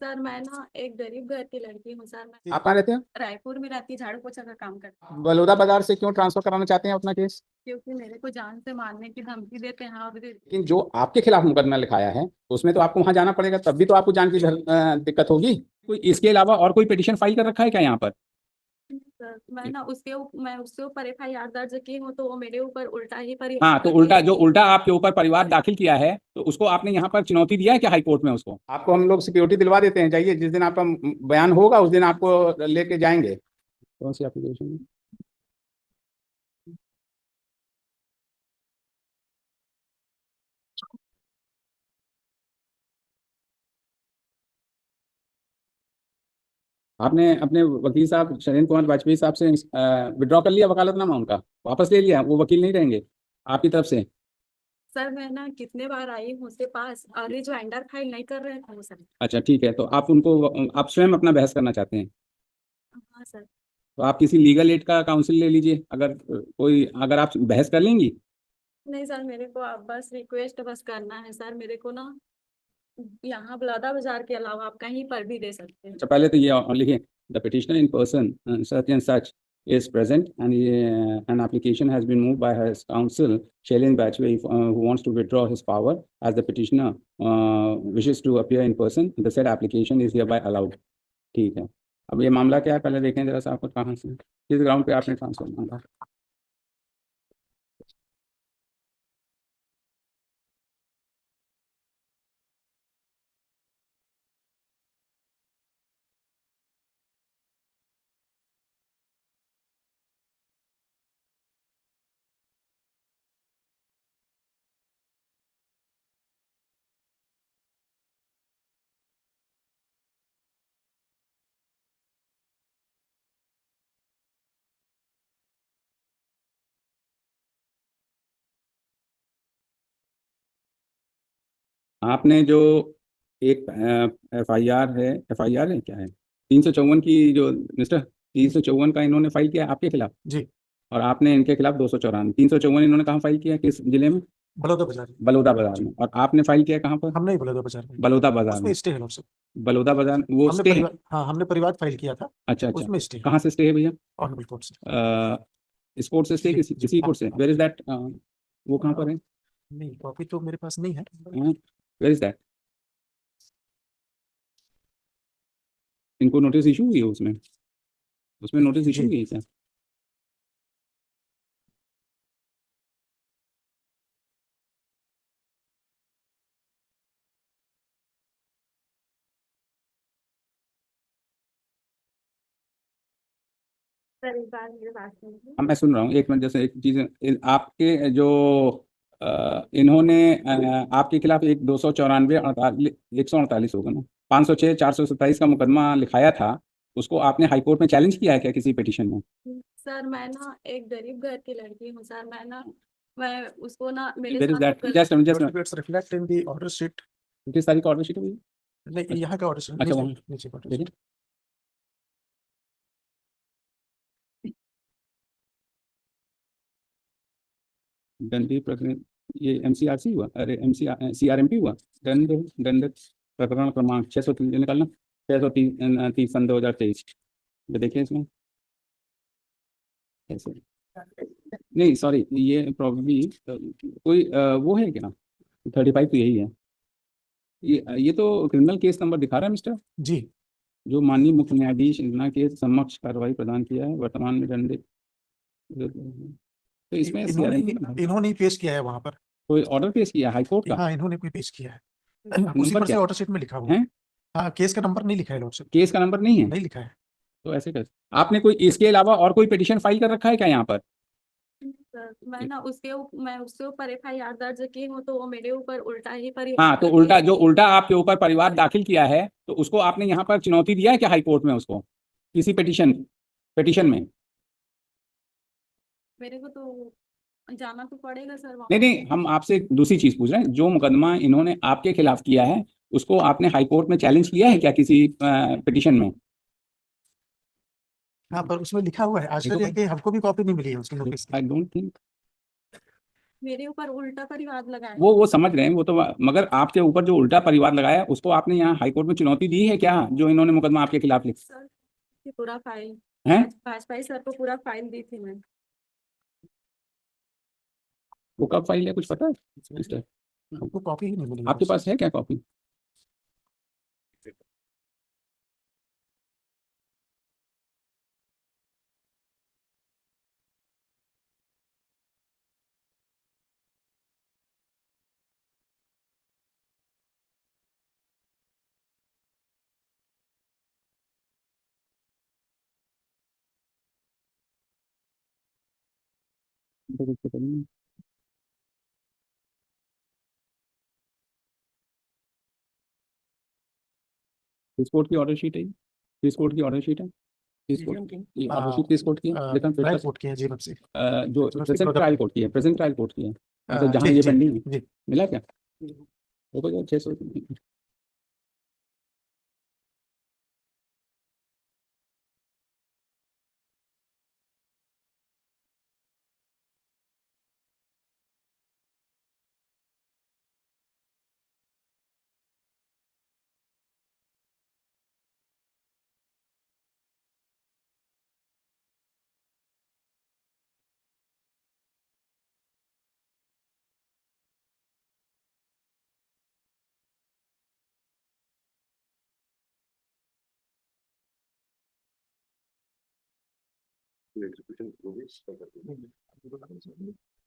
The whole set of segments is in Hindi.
सर मैं ना एक गरीब घर की लड़की हूँ सर। मैं आप कहाँ रहते हैं? रायपुर में रहती, झाड़ू पोछा का काम करती हूँ। बलौदा बाजार से क्यों ट्रांसफर कराना चाहते हैं अपना केस? क्योंकि मेरे को जान से मारने की धमकी देते हैं और लेकिन जो आपके खिलाफ मुकदमा लिखाया है तो उसमें तो आपको वहां जाना पड़ेगा, तब भी तो आपको जान की दिक्कत होगी। कोई इसके अलावा और कोई पिटीशन फाइल कर रखा है क्या यहाँ पर? सर मैं ना मैं उसके ऊपर FIR दर्ज की हूँ, तो वो मेरे ऊपर उल्टा ही हाँ, तो उल्टा आपके ऊपर परिवार दाखिल किया है, तो उसको आपने यहाँ पर चुनौती दिया है क्या हाई कोर्ट में? उसको आपको हम लोग सिक्योरिटी दिलवा देते हैं, जाइए, जिस दिन आपका बयान होगा उस दिन आपको लेके जाएंगे। कौन सी एप्लीकेशन? आपने अपने वकील साहब शैलेंद्र कुमार वाजपेयी साहब से विड्रॉ कर लिया वकालतनामा? उनका वापस ले लिया? वो वकील नहीं रहेंगे आपकी तरफ से? सर मैं ना कितने बार आई हूँ उसके पास और ये ज्वाइंडर फाइल नहीं कर रहे थे वो सर। अच्छा, ठीक है, तो आप स्वयं अपना बहस करना चाहते हैं? हाँ सर। तो आप किसी लीगल एड का काउंसिल ले लीजिए, अगर आप बहस कर लेंगी। नहीं सर, मेरे को आप बस रिक्वेस्ट बस करना है सर। मेरे को ना यहाँ बलौदा बाजार के अलावा आप कहीं पर भी दे सकते हैं। अच्छा, पहले तो ये लिखिए, the petitioner in person such and such is present and an application has been moved by his counsel Shailendra Bajpayee who wants to withdraw his power as the petitioner wishes to appear in person. The said application is hereby allowed. ठीक है, अब ये मामला क्या है पहले देखें जरा सा, आपको कहाँ से किस ग्राउंड पे आपने ट्रांसफर मांगा? आपने जो एक एफ आई आर है क्या है, 354 की जो मिस्टर 354 का इन्होंने फाइल किया है आपके खिलाफ जी। और आपने इनके खिलाफ 294 354 इन्होंने कहाँ फाइल किया है, किस जिले में? बलौदा बाजार। बलौदा बाजार में। और आपने फाइल किया है कहाँ पर? हमने ही बलौदा बाजार में। बलौदा बाजार उसमें में। स्टे है लॉर्ड साहब। बलौदा बाजार वो हमने स्टे है? परिवार, हाँ हमने परिवार फाइल किया था। अच्छा अच्छा, उसमें स्टे है। कहाँ से स्टे है भैया? ऑनरेबल कोर्ट से। इस कोर्ट से स्टे? जी, किसी जी, किसी हाँ, कोर्ट से? हाँ। Where is that? वो कहाँ पर है? नहीं, कॉपी तो मेरे पास नहीं है। Where is that? इनको नोटिस इशू हुई है उसमें? उसमें नोटिस इशू जी। हुई है क्या? सर एक बार मेरे पास में हाँ, मैं सुन रहा हूँ, एक मिनट। जैसे एक चीज़, आपके जो इन्होंने आपके खिलाफ एक 294 148 होगा ना, 506 427 का मुकदमा लिखाया था, उसको आपने हाई कोर्ट में चैलेंज किया है क्या किसी पिटीशन में? सर मैं ना एक गरीब घर की लड़की हूँ सर। मैं उसको ना मेरे वेयर इज साथ that? Just just Documents reflect in the order sheet। किस तारीख का ऑर्डर शीट है भैया? नहीं, यहाँ का ऑर्डर शीट अच्छा, नीचे, वहाँ नीचे का order sheet। देखिए, दंडी प्रकरण, ये MCRC हुआ, अरे CRMP हुआ, दंड प्रकरण क्रमांक 603 निकालना, 630 सन 2023। ये देखिए इसमें कैसे, नहीं सॉरी, ये प्रॉब्लली कोई वो है क्या? 35 तो यही है। ये तो क्रिमिनल केस नंबर दिखा रहा है मिस्टर, जी। जो माननीय मुख्य न्यायाधीश इन्ना के समक्ष कार्रवाई प्रदान किया है, वर्तमान में दंडित। तो इसमें इन्होंने CRMP इन्होंने ही पेश किया है वहां पर। कोई ऑर्डर पेश किया हाई कोर्ट का? हाँ, इन्होंने कोई पेश किया है। उसी नंबर पर से क्या ऑर्डर शीट में लिखा हुआ है। है? हाँ, केस का नंबर नहीं लिखा है लॉर्ड साहब। केस का नंबर नहीं है? नहीं लिखा है। तो ऐसे कैसे? आपने कोई इसके अलावा और कोई पिटीशन फाइल कर रखा है क्या यहाँ पर? सर मैं उसके ऊपर FIR दर्ज की हूँ, तो वो मेरे ऊपर उल्टा ही हाँ, तो उल्टा आपके ऊपर परिवार दाखिल किया है, तो उसको आपने यहाँ पर चुनौती दिया है क्या हाई कोर्ट में उसको, किसी पिटीशन में? मेरे को तो जाना तो पड़ेगा सर वहाँ। नहीं नहीं, हम आपसे दूसरी चीज पूछ रहे हैं, जो मुकदमा इन्होंने आपके खिलाफ किया है उसको आपने हाई कोर्ट में चैलेंज किया है क्या किसी पिटीशन में? हाँ, पर उसमें लिखा हुआ है। आश्चर्य है कि हमको भी कॉपी नहीं मिली है उसकी नोटिस की। आई डोंट थिंक मेरे ऊपर उल्टा परिवाद लगाया। वो समझ रहे हैं, वो तो, मगर आपके ऊपर जो उल्टा परिवार लगाया उसको आपने यहाँ हाईकोर्ट में चुनौती दी है क्या, जो इन्होंने मुकदमा आपके खिलाफ लिखा सर ये पूरा फाइल है? भाजपाई सर को पूरा फाइल दी थी मैं। वो कब फाइल है, कुछ पता है मिस्टर? आपको कॉपी ही नहीं मिली आपके पास है क्या कॉपी? किस कोर्ट की ऑर्डर शीट है ये? किस कोर्ट की ऑर्डर शीट है? किस कोर्ट की ये ऑर्डर शीट, किस कोर्ट की है? देखो ट्रायल कोर्ट की है जी से। जो प्रेजेंट ट्रायल कोर्ट की है, प्रेजेंट ट्रायल कोर्ट की है, मतलब जहाँ जी ये जी पेंडिंग है। जी मिला क्या? देखो यार 600।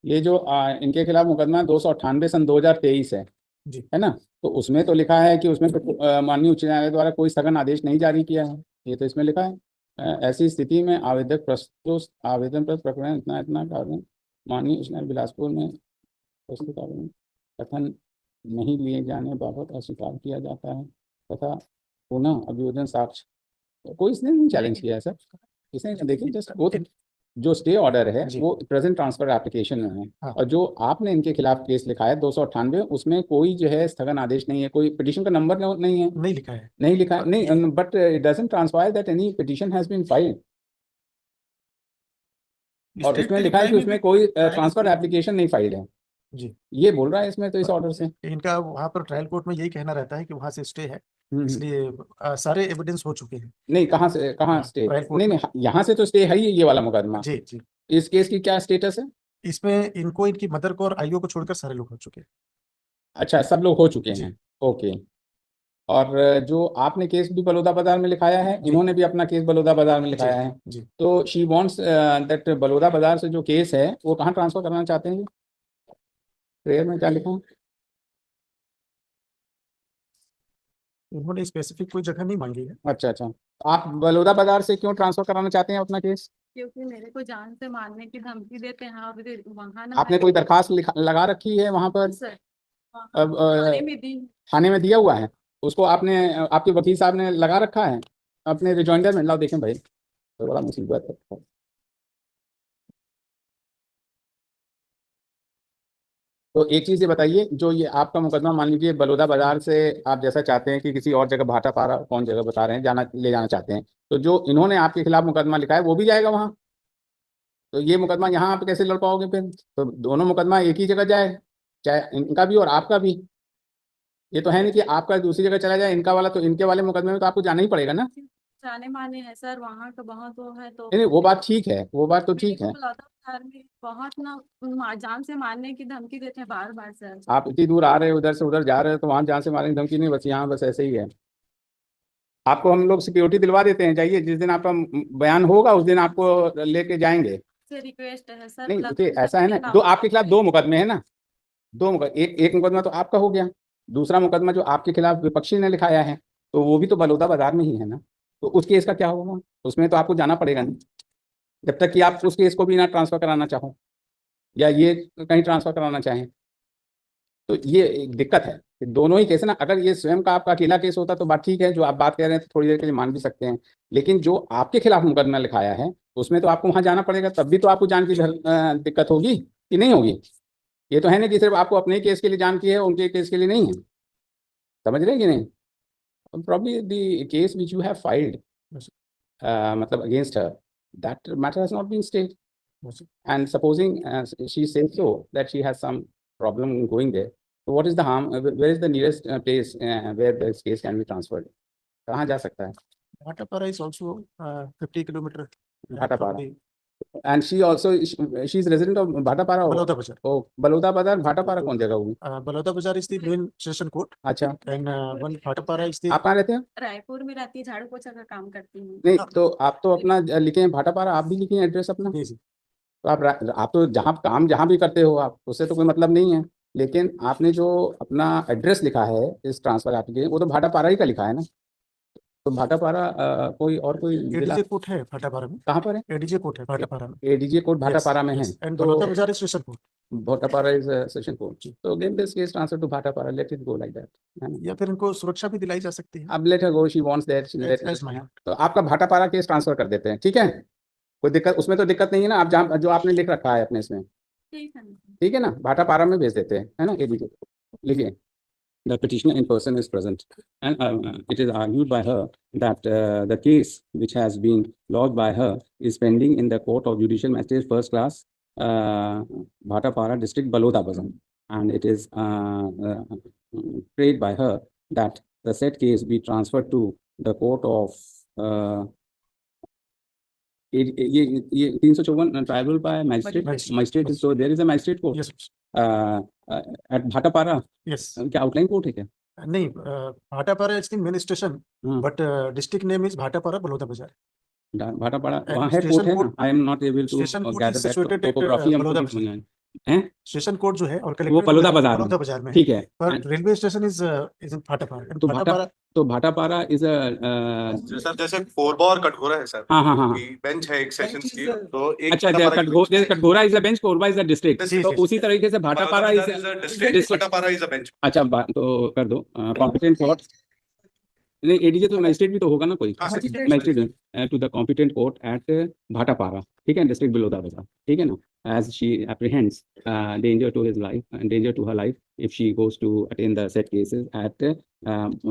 ये जो इनके खिलाफ मुकदमा 298 सन 2023 जी है ना? तो उसमें तो लिखा है कि उसमें तो माननीय उच्च न्यायालय द्वारा कोई स्थगन आदेश नहीं जारी किया है, ये तो इसमें लिखा है। ऐसी स्थिति में आवेदक प्रस्तुत आवेदन पर प्रकरण इतना इतना कारण माननीय उच्च न्यायालय बिलासपुर में प्रस्तुत आवेदन कथन नहीं लिए जाने बाबत अस्वीकार किया जाता है तथा पुनः अभियोजन साक्ष्य, कोई इसने नहीं चैलेंज किया है सर, इसने देखिए जस्ट वो तो जो स्टे ऑर्डर है जी। वो प्रेजेंट ट्रांसफर एप्लीकेशन में है। हाँ। और जो आपने इनके खिलाफ केस लिखा है 298, उसमें कोई जो है स्थगन आदेश नहीं है, कोई पिटीशन का नंबर नहीं है, नहीं लिखा है। नहीं लिखा है, नहीं, but it doesn't transpire that any petition has been filed. और स्टेट उसमें के लिखा है रिप्लाई कि में उसमें भी कोई ट्रांसफर एप्लीकेशन नहीं फाइल्ड है, जी ये बोल रहा है इसमें तो इस ऑर्डर से। इनका वहाँ पर ट्रायल कोर्ट में यही कहना रहता है कि वहाँ से स्टे है, हम्म। इसलिए सारे एविडेंस हो चुके हैं। नहीं, कहाँ से, कहाँ हाँ, स्टे? ट्रायल कोर्ट नहीं में। नहीं, यहाँ से तो स्टे है ही ये वाला मुकदमा। जी जी इस केस की क्या स्टेटस है? इसमें इनको इनकी मदर को और आईओ को छोड़कर सारे लोग हो चुके हैं। अच्छा, सब लोग हो चुके जी हैं, ओके। और जो आपने केस भी बलौदा बाजार में लिखाया है, जी इन्होंने भी अपना केस बलौदा बाजार में जी लिखाया है। जी तो शी वांट्स दैट बलौदा बाजार से जो केस है वो कहाँ ट्रांसफर करना चाहते हैं? प्रेयर में क्या लिखा है? उन्होंने स्पेसिफिक कोई जगह नहीं मांगी है। अच्छा अच्छा, आप बलौदा बाजार से क्यों ट्रांसफर कराना चाहते हैं अपना केस? क्योंकि मेरे को जान से मारने की धमकी देते हैं और वहाँ ना आपने कोई दरखास्त लगा रखी है वहां पर? सर वहाँ अब थाने में दी। थाने में दिया हुआ है उसको आपने, आपके वकील साहब ने लगा रखा है अपने रिजॉइंडर में? लाओ देखें भाई, तो बड़ा मुसीबत है। तो एक चीज ये बताइए, जो ये आपका मुकदमा मान लीजिए बलौदा बाजार से आप जैसा चाहते हैं कि किसी और जगह भाटापारा कौन जगह बता रहे हैं जाना, ले जाना चाहते हैं, तो जो इन्होंने आपके खिलाफ मुकदमा लिखा है वो भी जाएगा वहां? तो ये मुकदमा यहाँ आप कैसे लड़ पाओगे फिर? तो दोनों मुकदमा एक ही जगह जाए, चाहे इनका भी और आपका भी। ये तो है नहीं कि आपका दूसरी जगह चला जाए इनका वाला, तो इनके वाले मुकदमे में तो आपको जाना ही पड़ेगा ना। जाने माने हैं सर, वहाँ का बहुत वो है तो नहीं नहीं, वो बात ठीक है, वो बात तो मेरे ठीक को है। बलौदाबाजार में बहुत ना जान से मारने की धमकी देते हैं बार बार सर। आप इतनी दूर आ रहे हैं, उधर से उधर जा रहे हैं, तो वहां जहाँ से मारेंगे धमकी नहीं, बस यहाँ बस ऐसे ही है। आपको हम लोग सिक्योरिटी दिलवा देते हैं, जाइए, जिस दिन आपका बयान होगा उस दिन आपको लेके जाएंगे। से रिक्वेस्ट है सर, नहीं ब्लद देखिए, ऐसा है ना, के दो अलावा आपके खिलाफ दो मुकदमे हैं ना, दो मुकदमे, एक मुकदमा तो आपका हो गया, दूसरा मुकदमा जो आपके खिलाफ विपक्षी ने लिखाया है, तो वो भी तो बलौदा बाजार में ही है ना। तो उस केस का क्या होगा? उसमें तो आपको जाना पड़ेगा नहीं, जब तक कि आप उस केस को भी ना ट्रांसफर कराना चाहो या ये कहीं ट्रांसफर कराना चाहें। तो ये एक दिक्कत है कि दोनों ही केस है ना, अगर ये स्वयं का आपका अकेला केस होता तो बात ठीक है, जो आप बात कह रहे हैं तो थोड़ी देर के लिए मान भी सकते हैं, लेकिन जो आपके खिलाफ मुकदमा लिखाया है उसमें तो आपको वहां जाना पड़ेगा, तब भी तो आपको जान की दिक्कत होगी कि नहीं होगी? ये तो है नहीं कि सिर्फ आपको अपने ही केस के लिए जान की है, उनके केस के लिए नहीं है। समझ रहे हैं कि नहीं? Probably the case which you have filed मतलब against her, that matter has not been stayed. Yes, sir. And supposing she says so that she has some problem going there, so what is the harm? Where is the nearest place where this case can be transferred? कहाँ जा सकता है? Bhatapara is also 50 kilometer. Bhatapara. And she also she's resident of Bhatapara. Balota Bazar. Oh, Balota Bazar. Bhatapara कौन जगह हुई? Balota Bazar is the main station court, अच्छा, and one Bhatapara is the. आप कहाँ रहते हैं? रायपुर में रहती है, झाड़ू पोछा का काम करती हूँ। नहीं तो आप तो अपना लिखे हैं भाटापारा, आप भी लिखे हैं एड्रेस अपना। जी, जी। तो आप तो जहाँ काम जहाँ भी करते हो आप, उससे तो कोई मतलब नहीं है, लेकिन आपने जो अपना एड्रेस लिखा है इस ट्रांसफर एप्लीकेशन, वो तो भाटापारा ही का लिखा है ना। तो भाटापारा कोई और कोई जिला एडीजे कोर्ट है भाटापारा में। कहाँ पर है? एडीजे कोर्ट है भाटापारा में। एडीजे कोर्ट भाटापारा में है। एंड तो Baloda Bazar station court. Bhatapara is session court. तो again this case transfer to Bhatapara, let it go like that, है ना। या फिर इनको सुरक्षा भी दिलाई जा सकती है। अब let her go, she wants that, As my- तो आपका भाटापारा केस ट्रांसफर कर देते हैं, ठीक है। कोई दिक्कत उसमें तो दिक्कत नहीं है ना, आप जहाँ जो आपने लिख रखा है अपने इसमें, ठीक है। ठीक है ना, भाटापारा में भेज देते हैं, है ना। एडीजे लिखिए, the petitioner in person is present, and it is argued by her that the case which has been lodged by her is pending in the court of judicial magistrate first class, Bhatapara district, Balota Bazar, and it is prayed by her that the said case be transferred to the court of ये 354 tribal by magistrate, Magistrate. so there is a magistrate court Yes, at Bhatapara। yes. क्या आउटलाइन कोर्ट है क्या? नहीं, Bhatapara is the main station, हाँ। But district name is Bhatapara Baloda Bazar. Bhatapara And वहाँ है, station कोर्ट है ना। code- I am not able to station code gather is that situated at, topography हमको बलौदा नहीं बाजार। समझ में है। स्टेशन कोड जो है और वो कलेक्टर बलौदा बाजार बलौदा में, बाजार में है। ठीक है। पर railway station is in Bhatapara. तो भाटापारा तो भाटापारा इज सर जैसे कोरबा और कटघोरा है सर। हाँ हाँ हाँ कि बेंच है एक सेशन की, तो एक अच्छा, भाटापारा की bench है। Katghora is the bench, Korba is the district, जी, तो जी, उसी तरीके से Bhatapara Baloda is Bazar is a district, Bhatapara is a bench। अच्छा तो कर दो कॉम्पिटेंट कोर्ट। नहीं, एडीजे तो मजिस्ट्रेट भी तो होगा ना कोई, हाँ, magistrate to the competent court at Bhatapara, ठीक है, डिस्ट्रिक्ट बलौदा बाजार, ठीक है ना। As she apprehends danger to his life and danger to her life if she goes to attend the said cases at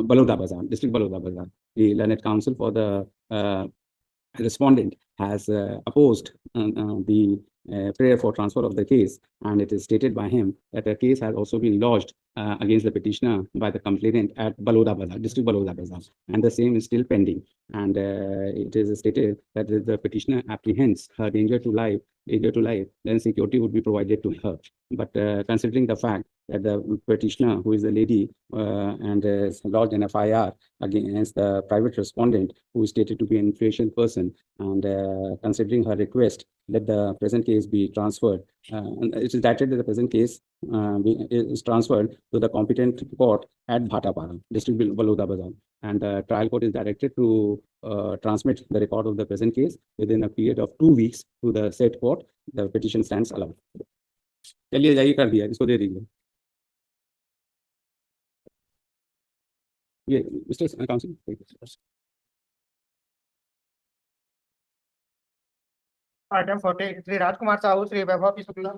Balota Bazar, district Balota Bazar. The learned counsel for the respondent has opposed the prayer for transfer of the case, and it is stated by him that a case has also been lodged against the petitioner by the complainant at Balota Bazar, district Balota Bazar, and the same is still pending. And it is stated that if the petitioner apprehends her danger to life, then security would be provided to her. But considering the fact that the petitioner, who is the lady, and has lodged an FIR against the private respondent, who is stated to be an influential person, and considering her request that the present case be transferred, and it is directed that the present case is transferred to the competent court at Bhatapara, district Balota Bazar, and the trial court is directed to transmit the record of the present case within a period of 2 weeks to the said court. The petition stands allowed. चलिए जाइए, कर दिया, इसको दे दीजिए। ये mister council, item 40 Shri Rajkumar Sahu, Shri वैभव शुक्ला,